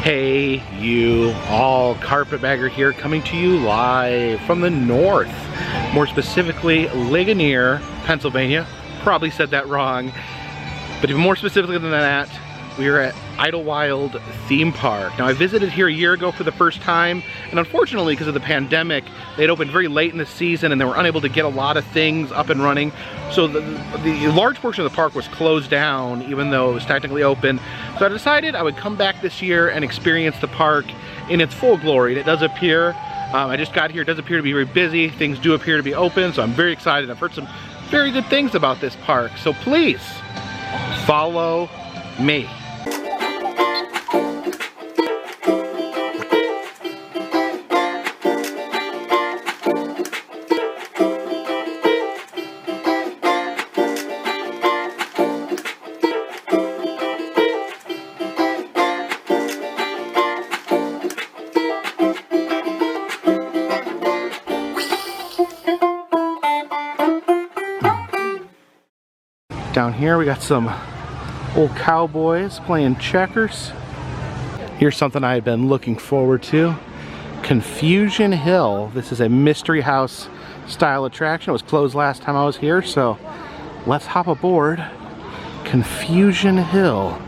Hey you all, Carpetbagger here, coming to you live from the north, more specifically Ligonier, Pennsylvania. Probably said that wrong, but even more specifically than that, we are at Idlewild theme park. Now I visited here a year ago for the first time, and unfortunately because of the pandemic, they'd opened very late in the season and they were unable to get a lot of things up and running. So the large portion of the park was closed down even though it was technically open. So I decided I would come back this year and experience the park in its full glory. And it does appear, I just got here, it does appear to be very busy. Things do appear to be open, so I'm very excited. I've heard some very good things about this park. So please, follow me. Down here we got some old cowboys playing checkers. Here's something I had been looking forward to. Confusion Hill. This is a mystery house style attraction. It was closed last time I was here, so let's hop aboard Confusion Hill.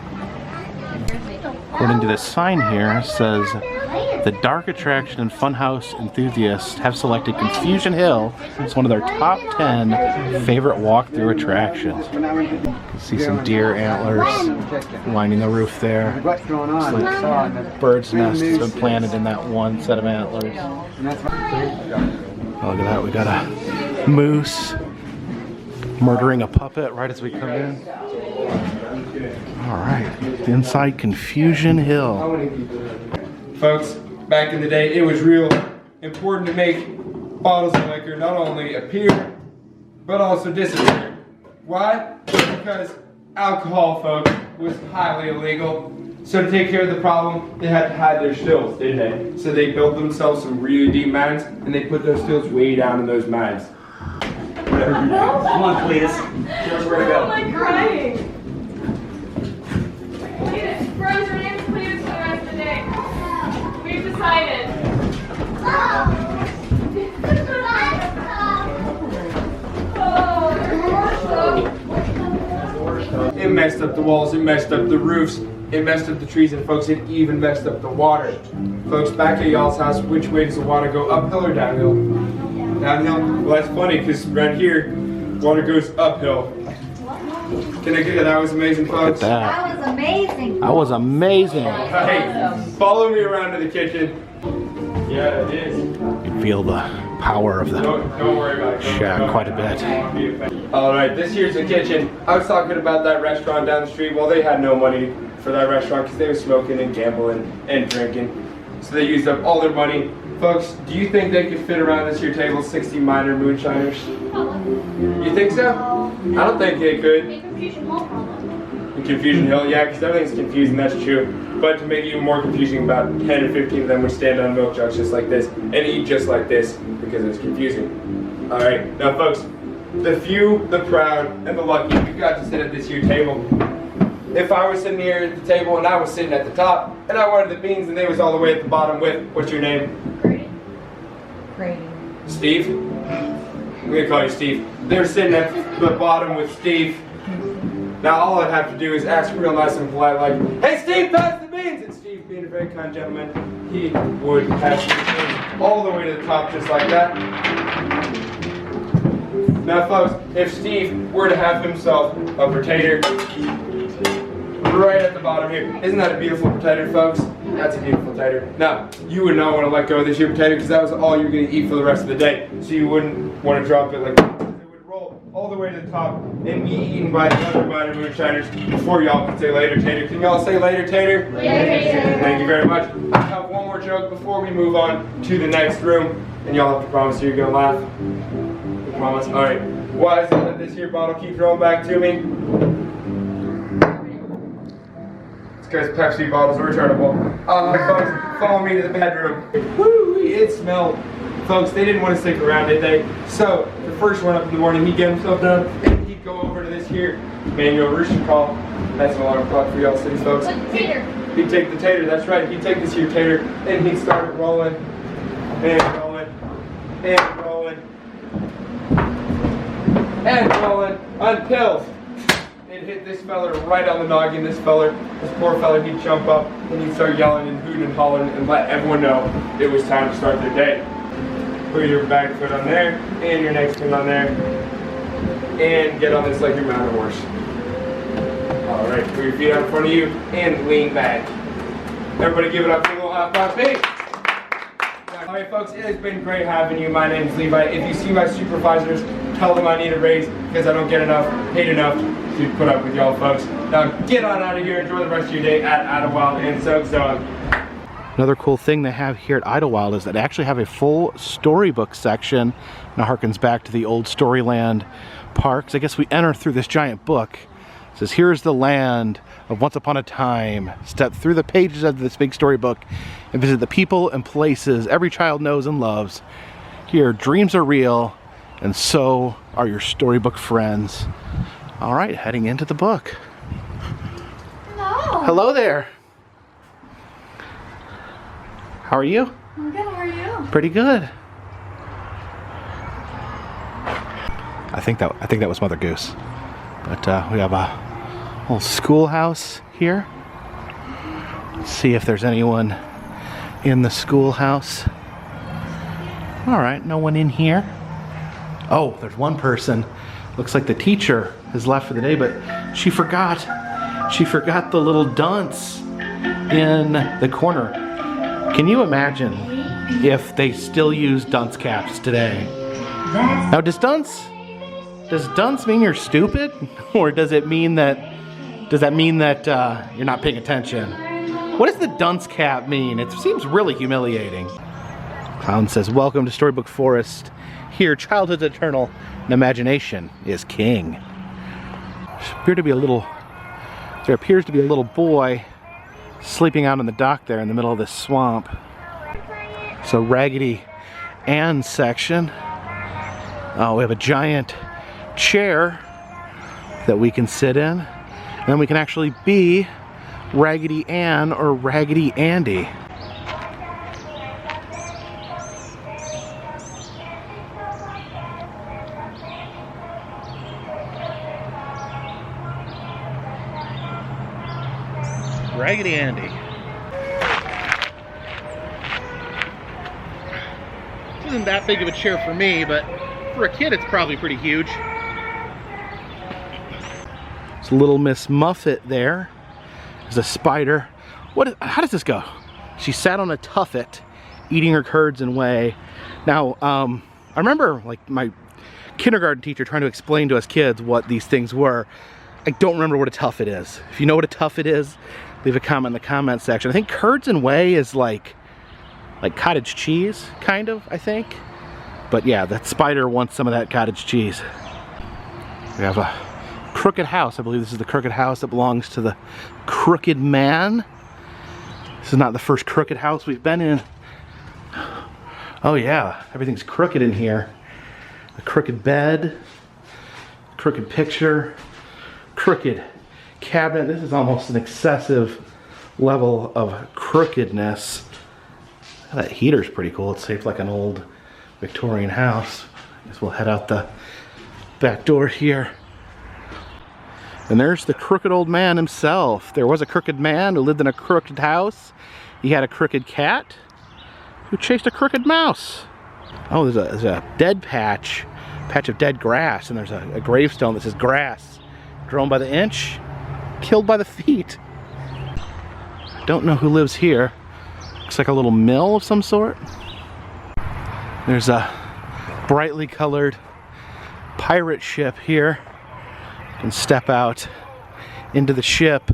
According to this sign here, it says the dark attraction and funhouse enthusiasts have selected Confusion Hill as one of their top 10 favorite walkthrough attractions. You can see some deer antlers lining the roof there. Looks like a bird's nest has been planted in that one set of antlers. Oh, look at that, we got a moose murdering a puppet right as we come in. Alright, inside Confusion Hill. Folks, back in the day, it was real important to make bottles of liquor not only appear, but also disappear. Why? Because alcohol, folks, was highly illegal. So to take care of the problem, they had to hide their stills, didn't they? So they built themselves some really deep mines, and they put those stills way down in those mines. Whatever. Come on, Cletus. Show us where to go. I'm crying. Rose, your name is Cletus for the rest of the day. We've decided. It messed up the walls, it messed up the roofs, it messed up the trees, and folks, it even messed up the water. Folks, back at y'all's house, which way does the water go, uphill or downhill? Downhill? Well, that's funny, because right here, water goes uphill. Can I get it? That was amazing, folks. Look at That was amazing. That was amazing. Hey, follow me around to the kitchen. Yeah, it is. You can feel the power of the Don't worry about it. shack quite a bit. Alright, this here's the kitchen. I was talking about that restaurant down the street. Well, they had no money for that restaurant because they were smoking and gambling and drinking. So they used up all their money. Folks, do you think they could fit around this here table 60 minor moonshiners? You think so? I don't think they could. In Confusion Hill, yeah, because everything's confusing, that's true. But to make it even more confusing, about 10 or 15 of them would stand on milk jugs just like this and eat just like this because it's confusing. Alright, now folks, the few, the proud, and the lucky, we got to sit at this here table. If I was sitting here at the table and I was sitting at the top, and I wanted the beans and they was all the way at the bottom with, what's your name? Grady. Steve? I'm gonna call you Steve. They're sitting at the bottom with Steve. Now all I'd have to do is ask real nice and polite like, hey Steve, pass the beans! And Steve, being a very kind gentleman, he would pass the beans all the way to the top just like that. Now folks, if Steve were to have himself a potato right at the bottom here, isn't that a beautiful potato, folks? That's a beautiful potato. Now, you would not want to let go of this here potato because that was all you were going to eat for the rest of the day. So you wouldn't want to drop it like that. It would roll all the way to the top and be eaten by the other minor moonshiners before y'all can say later, tater. Can y'all say later, tater? Later. Thank you very much. I have one more joke before we move on to the next room, and y'all have to promise you're going to laugh. You promise? Alright. Why is it that this here bottle keeps rolling back to me? Because Pepsi bottles are returnable. Folks, follow me to the bedroom. Woo, it smelled. Folks, they didn't want to stick around, did they? So, the first one up in the morning, he'd get himself done, and he'd go over to this here manual rooster call. That's an alarm clock for y'all city folks. Peter. he'd take the tater, that's right, he'd take this here tater, and he'd start it rolling, and rolling, and rolling, and rolling, until it hit this feller right on the noggin. This poor feller, he'd jump up, and he'd start yelling and hooting and hollering, and let everyone know it was time to start their day. Put your back foot on there, and your next foot on there, and get on this like you're mounted horse. Alright, put your feet out in front of you, and lean back. Everybody give it up for a little hot five, big. Alright folks, it has been great having you. My name is Levi. If you see my supervisors, tell them I need a raise, because I don't get enough, paid enough to put up with y'all folks. Now get on out of here, enjoy the rest of your day at Idlewild and so on. Another cool thing they have here at Idlewild is that they actually have a full storybook section. Now harkens back to the old Storyland parks. I guess we enter through this giant book. It says, here's the land of once upon a time. Step through the pages of this big storybook and visit the people and places every child knows and loves. Here, dreams are real, and so are your storybook friends. All right, heading into the book. Hello. Hello there. How are you? I'm good, how are you? Pretty good. I think that was Mother Goose. But we have a little schoolhouse here. Let's see if there's anyone in the schoolhouse. All right, no one in here. Oh, there's one person. Looks like the teacher has left for the day, but she forgot the little dunce in the corner. Can you imagine if they still use dunce caps today? Now, does dunce mean you're stupid, or does that mean that you're not paying attention? What does the dunce cap mean? It seems really humiliating. Clown says, "Welcome to Storybook Forest. Here, childhood's eternal, and imagination is king." There appears to be a little boy sleeping out on the dock there in the middle of this swamp. So Raggedy Ann section. Oh, we have a giant chair that we can sit in. And then we can actually be Raggedy Ann or Raggedy Andy. Raggedy Andy. This isn't that big of a chair for me, but for a kid it's probably pretty huge. It's little Miss Muffet there. There's a spider. How does this go? She sat on a tuffet, eating her curds and whey. Now, I remember like my kindergarten teacher trying to explain to us kids what these things were. I don't remember what a tuffet is. If you know what a tuffet is, leave a comment in the comment section. I think curds and whey is like cottage cheese, kind of, I think. But yeah, that spider wants some of that cottage cheese. We have a crooked house. I believe this is the crooked house that belongs to the Crooked Man. This is not the first crooked house we've been in. Oh yeah, everything's crooked in here. A crooked bed, crooked picture, crooked cabinet. This is almost an excessive level of crookedness. That heater's pretty cool. It's shaped like an old Victorian house. I guess we'll head out the back door here. And there's the crooked old man himself. There was a crooked man who lived in a crooked house. He had a crooked cat who chased a crooked mouse. Oh, there's a dead patch of dead grass, and there's a gravestone that says grass grown by the inch, killed by the feet. I don't know who lives here. Looks like a little mill of some sort. There's a brightly colored pirate ship here. You can step out into the ship.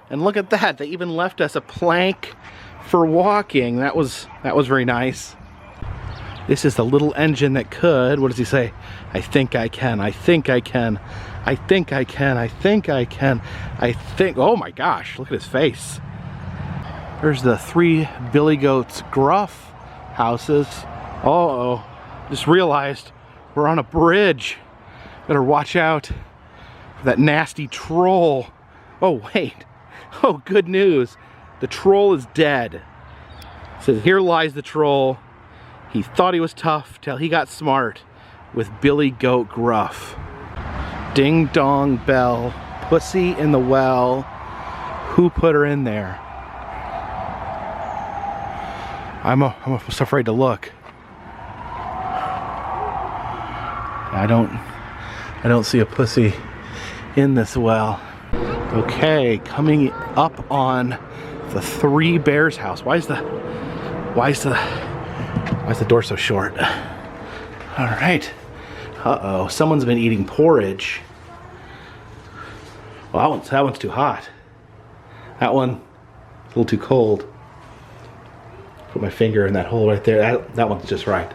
And look at that, they even left us a plank for walking. That was very nice. This is the little engine that could, what does he say? I think I can, I think I can, I think I can, I think I can, I think, oh my gosh, look at his face. There's the 3 Billy Goats Gruff houses. Uh-oh, just realized we're on a bridge. Better watch out for that nasty troll. Oh wait, Oh, good news. The troll is dead. It says, here lies the troll. He thought he was tough till he got smart with Billy Goat Gruff. Ding dong bell, pussy in the well. Who put her in there? I'm almost afraid to look. I don't see a pussy in this well. Okay, coming up on the Three Bears house. Why is the door so short? All right. Uh-oh, someone's been eating porridge. Well, that one's too hot. That one's a little too cold. Put my finger in that hole right there. That one's just right.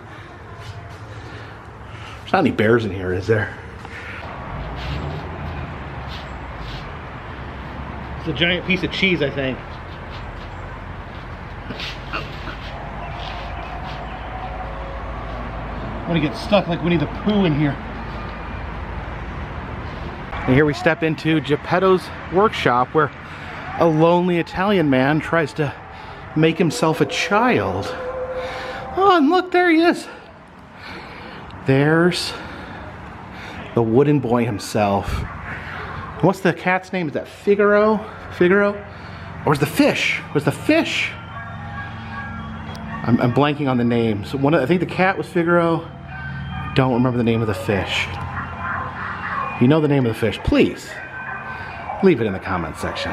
There's not any bears in here, is there? It's a giant piece of cheese, I think. I'm gonna get stuck like Winnie the Pooh in here. And here we step into Geppetto's workshop, where a lonely Italian man tries to make himself a child. Oh, and look, there he is. There's the wooden boy himself. What's the cat's name? Is that Figaro? Figaro? Or was the fish? Was the fish? I'm blanking on the name. So I think the cat was Figaro. Don't remember the name of the fish. If you know the name of the fish, please leave it in the comment section.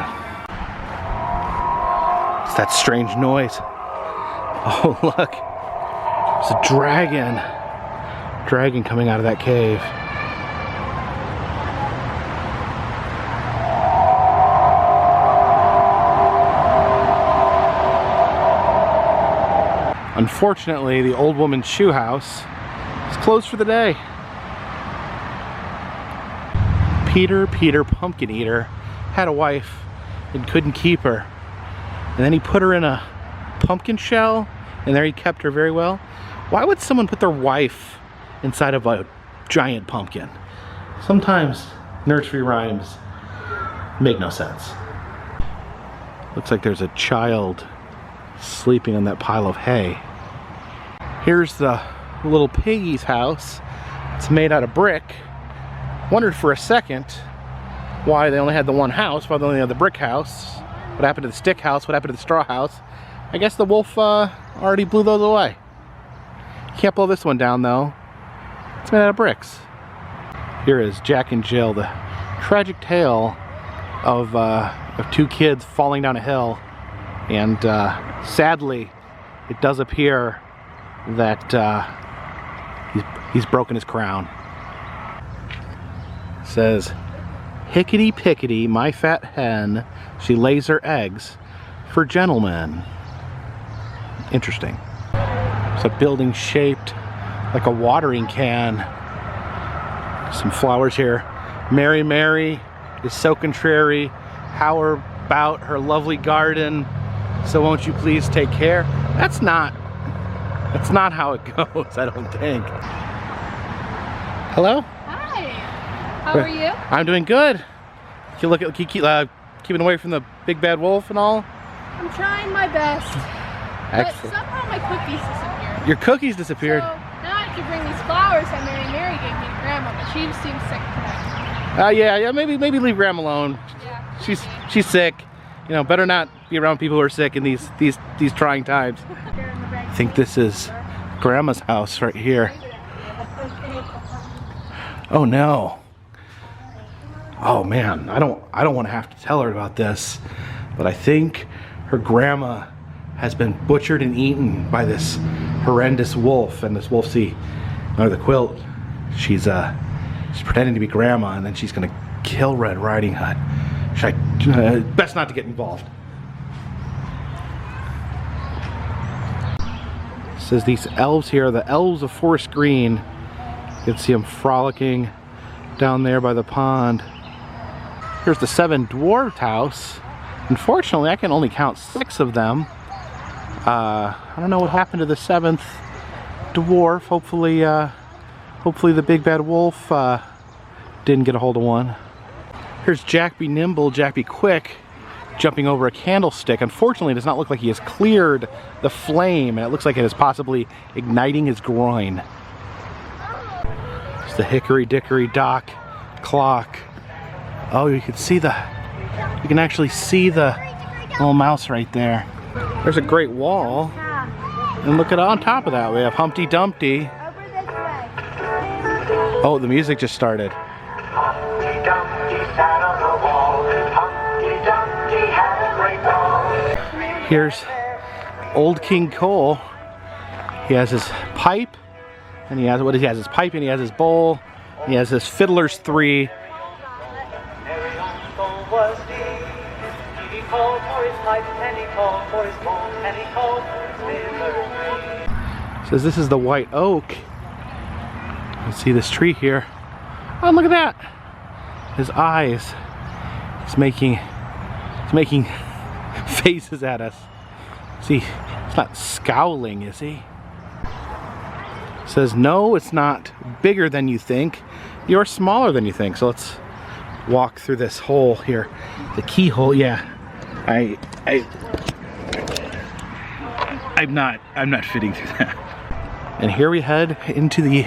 It's that strange noise. Oh, look. There's a dragon. Dragon coming out of that cave. Unfortunately, the old woman's shoe house is closed for the day. Peter Pumpkin Eater had a wife and couldn't keep her. And then he put her in a pumpkin shell, and there he kept her very well. Why would someone put their wife inside of a giant pumpkin? Sometimes nursery rhymes make no sense. Looks like there's a child sleeping on that pile of hay. Here's the little piggy's house. It's made out of brick. Wondered for a second why they only had the one house, why they only had the brick house. What happened to the stick house? What happened to the straw house? I guess the wolf already blew those away. You can't blow this one down though. It's made out of bricks. Here is Jack and Jill, the tragic tale of two kids falling down a hill. And sadly, it does appear that he's broken his crown. It says, "Hickety pickety, my fat hen, she lays her eggs for gentlemen." Interesting. It's a building shaped like a watering can. Some flowers here. Mary Mary is so contrary. How about her lovely garden? So won't you please take care? That's not how it goes, I don't think. Hello? Hi. How are you? I'm doing good. Keeping away from the big bad wolf and all? I'm trying my best. Excellent. But somehow my cookies disappeared. Your cookies disappeared? So now I can bring these flowers that Mary gave me to Grandma, but she seems sick today. Yeah, maybe leave Grandma alone. Yeah. She's sick. You know, better not be around people who are sick in these trying times. I think this is Grandma's house right here. Oh no. Oh man, I don't want to have to tell her about this, but I think her grandma has been butchered and eaten by this horrendous wolf. And this wolf, see, under the quilt, she's pretending to be Grandma, and then she's gonna kill Red Riding Hood. Best not to get involved. It says these elves here, the elves of Forest Green. You can see them frolicking down there by the pond. Here's the 7 dwarfed house. Unfortunately, I can only count 6 of them. I don't know what happened to the 7th dwarf. Hopefully the big bad wolf didn't get a hold of one. Here's Jack Be Nimble, Jack Be Quick. jumping over a candlestick. Unfortunately, it does not look like he has cleared the flame, and it looks like it is possibly igniting his groin. It's the hickory dickory dock clock. Oh, you can actually see the little mouse right there. There's a great wall. And look at on top of that, we have Humpty Dumpty. Over this way. Oh, the music just started. Humpty Dumpty sat on the wall. Humpty Dumpty had a great fall. Here's old King Cole. He has his pipe, and he has his pipe, and he has his bowl, and he has his fiddler's three. Merry uncle was he called for his pipe, and he called for his bowl, and he called for his fiddler. Says this is the white oak. You see this tree here. Oh, look at that! His eyes. He's making faces at us. See, he's not scowling, is he? Says no, it's not bigger than you think. You're smaller than you think. So let's walk through this hole here. The keyhole, yeah. I'm not fitting through that. And here we head into the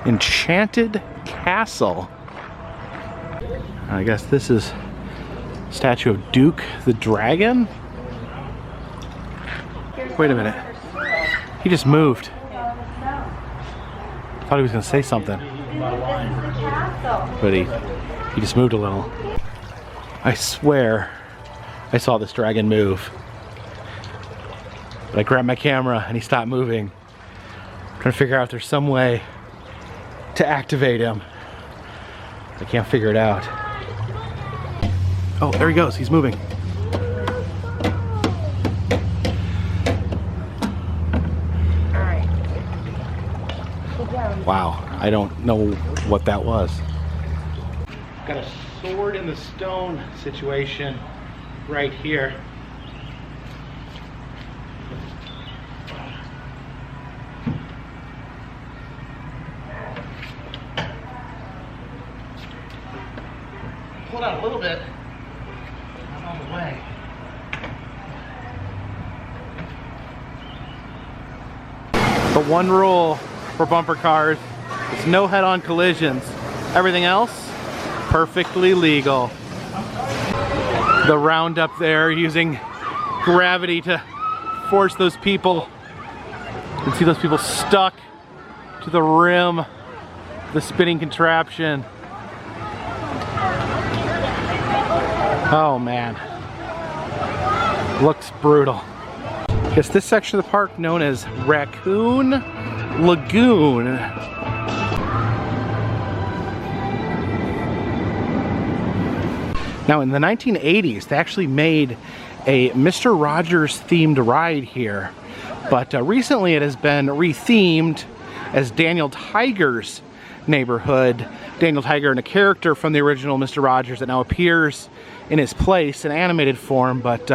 Enchanted Castle. I guess this is a statue of Duke the Dragon. Wait a minute. He just moved. Thought he was gonna say something. But he just moved a little. I swear I saw this dragon move. But I grabbed my camera and he stopped moving. I'm trying to figure out if there's some way to activate him. I can't figure it out. Oh, there he goes. He's moving. Wow, I don't know what that was. Got a sword in the stone situation right here. Pull it out a little bit. Not all the way. The one rule for bumper cars is no head-on collisions. Everything else, perfectly legal. The round up there using gravity to force those people. You can see those people stuck to the rim of the spinning contraption. Oh man, looks brutal. It's this section of the park known as Raccoon Lagoon. Now in the 1980s, they actually made a Mr. Rogers themed ride here, but recently it has been rethemed as Daniel Tiger's neighborhood. Daniel Tiger, and a character from the original Mr. Rogers that now appears in his place in animated form, but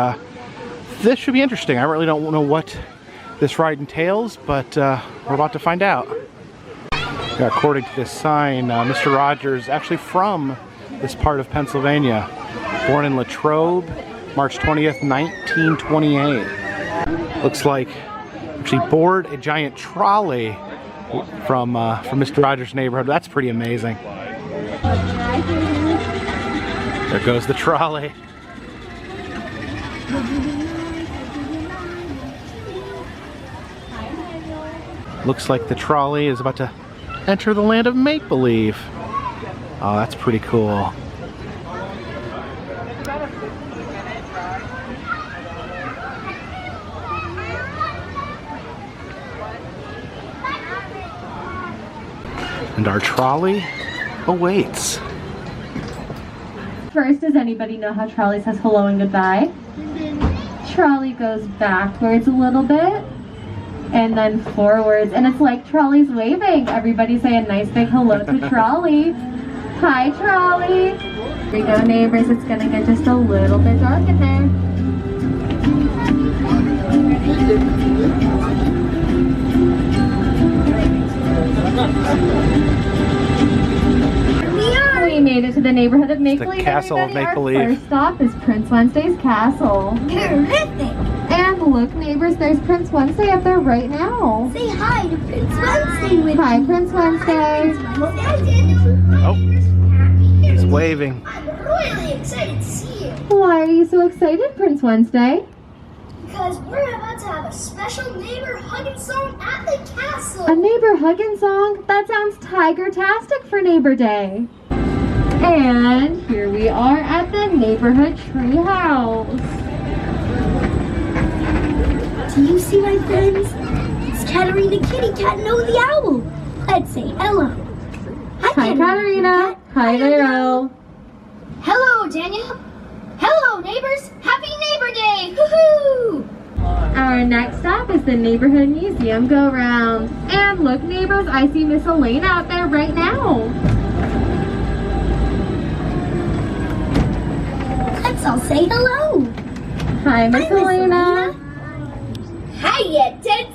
this should be interesting. I really don't know what this ride entails, but we're about to find out. Yeah, according to this sign, Mr. Rogers actually from this part of Pennsylvania. Born in Latrobe, March 20th, 1928. Looks like actually board a giant trolley from Mr. Rogers' neighborhood. That's pretty amazing. There goes the trolley. Looks like the trolley is about to enter the land of make-believe. Oh, that's pretty cool. And our trolley awaits. First, does anybody know how trolley says hello and goodbye? Trolley goes backwards a little bit and then forwards, and it's like trolley's waving. Everybody say a nice big hello to trolley. Hi, trolley. Here we go, neighbors. It's gonna get just a little bit dark in there. We made it to the the neighborhood of make-believe. The castle of make-believe. Our first stop is Prince Wednesday's castle. Terrific. And look, neighbors, there's Prince Wednesday up there right now. Say hi to Prince Wednesday with Hi, me. Prince Wednesday. Oh, he's waving. I'm really excited to see you Why are you so excited, Prince Wednesday? because we're about to have a special neighbor hugging song at the castle. A neighbor hugging song? That sounds tiger-tastic for Neighbor Day. And here we are at the neighborhood tree house. Do you see my friends? It's Katarina Kitty Cat and O the Owl. Let's say hello. Hi, Katarina. Hi, Vero. Hello, Daniel. Hello, neighbors. Happy Neighbor Day. Woohoo! Our next stop is the neighborhood museum go-round. And look, neighbors, I see Miss Elaine out there right now. Let's all say hello. Hi, Miss Hi, Miss Elena. Hiya, tits.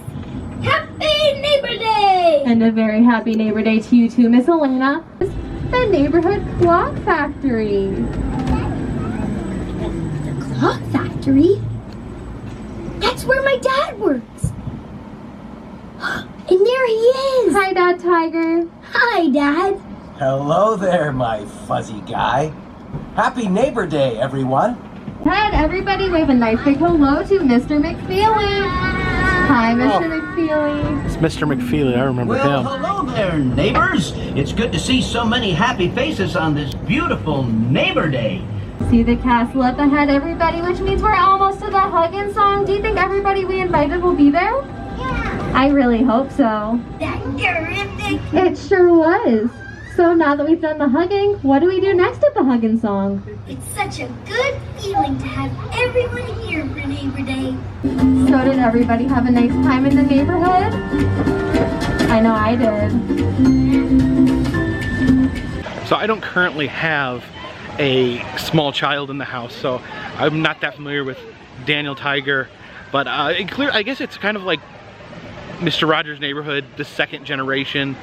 Happy Neighbor Day. And a very happy Neighbor Day to you too, Miss Elena. The neighborhood clock factory. The clock factory? That's where my dad works. And there he is. Hi, Dad Tiger. Hi, Dad. Hello there, my fuzzy guy. Happy Neighbor Day, everyone. And everybody wave a nice big hello to Mr. McFeely. Hi, Mr. McFeely. It's Mr. McFeely. I remember Well, him. hello there, neighbors. It's good to see so many happy faces on this beautiful Neighbor Day. See the castle up ahead, everybody, which means we're almost to the hugging song. Do you think everybody we invited will be there? Yeah. I really hope so. That's terrific. It sure was. So now that we've done the hugging, what do we do next at the hugging song? It's such a good feeling to have everyone here for Neighbor Day. So did everybody have a nice time in the neighborhood? I know I did. So I don't currently have a small child in the house, so I'm not that familiar with Daniel Tiger, but I guess it's kind of like Mr. Rogers' Neighborhood, the second generation.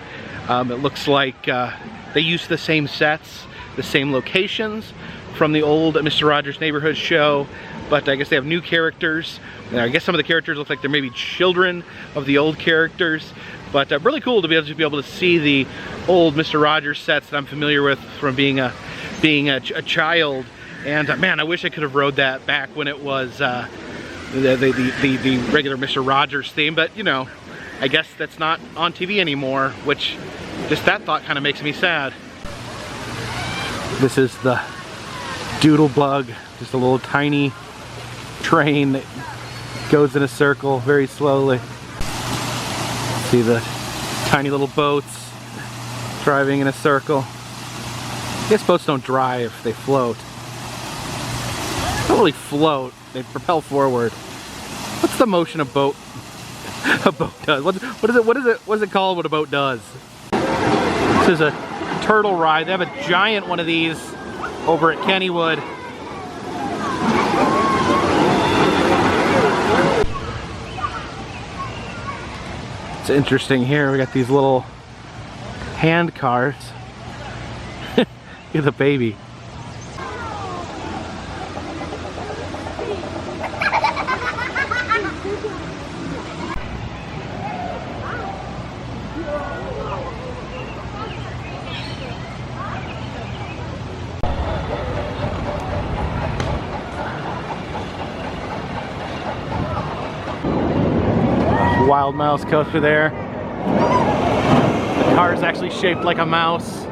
It looks like they use the same sets, the same locations from the old Mr. Rogers' Neighborhood show, but I guess they have new characters. I guess some of the characters look like they're maybe children of the old characters, but really cool to be able to see the old Mr. Rogers sets that I'm familiar with from being a child. And man, I wish I could have rode that back when it was the regular Mr. Rogers theme, but you know, I guess that's not on TV anymore, which just that thought kind of makes me sad. This is the Doodlebug, just a little tiny train that goes in a circle very slowly. See the tiny little boats driving in a circle. I guess boats don't drive, they float. They don't really float, they propel forward. What's the motion a boat does? What is it called what a boat does? This is a turtle ride. They have a giant one of these over at Kennywood. It's interesting here. We got these little hand cars. Look at the baby. Wild mouse coaster there. The car is actually shaped like a mouse.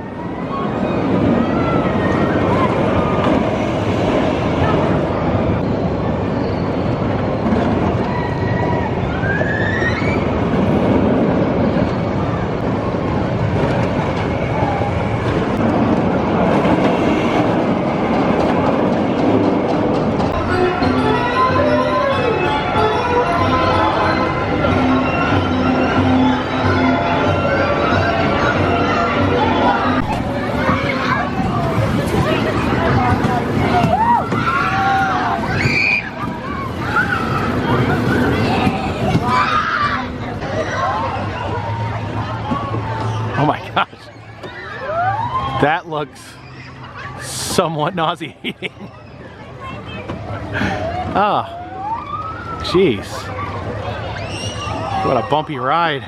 somewhat nauseating. Ah, jeez. What a bumpy ride.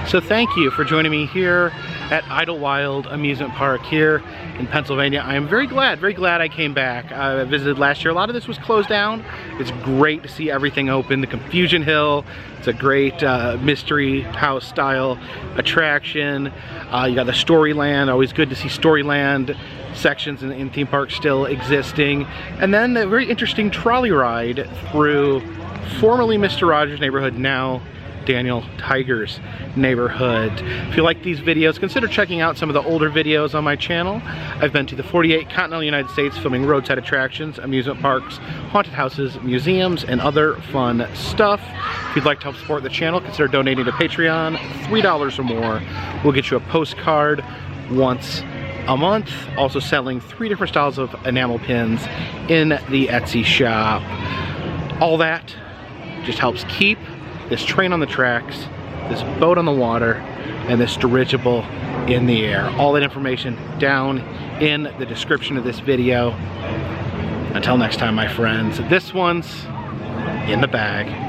So thank you for joining me here at Idlewild Amusement Park here in Pennsylvania. I am very glad I came back. I visited last year. A lot of this was closed down. It's great to see everything open. The Confusion Hill, it's a great mystery house style attraction. You got the Storyland, always good to see Storyland sections in theme parks still existing. And then a very interesting trolley ride through formerly Mr. Rogers' neighborhood, now Daniel Tiger's neighborhood. If you like these videos, consider checking out some of the older videos on my channel. I've been to the 48 continental United States filming roadside attractions, amusement parks, haunted houses, museums, and other fun stuff. If you'd like to help support the channel, consider donating to Patreon. $3 or more will get you a postcard once a month. Also selling 3 different styles of enamel pins in the Etsy shop. All that just helps keep this train on the tracks, this boat on the water, and this dirigible in the air. All that information down in the description of this video. Until next time, my friends, this one's in the bag.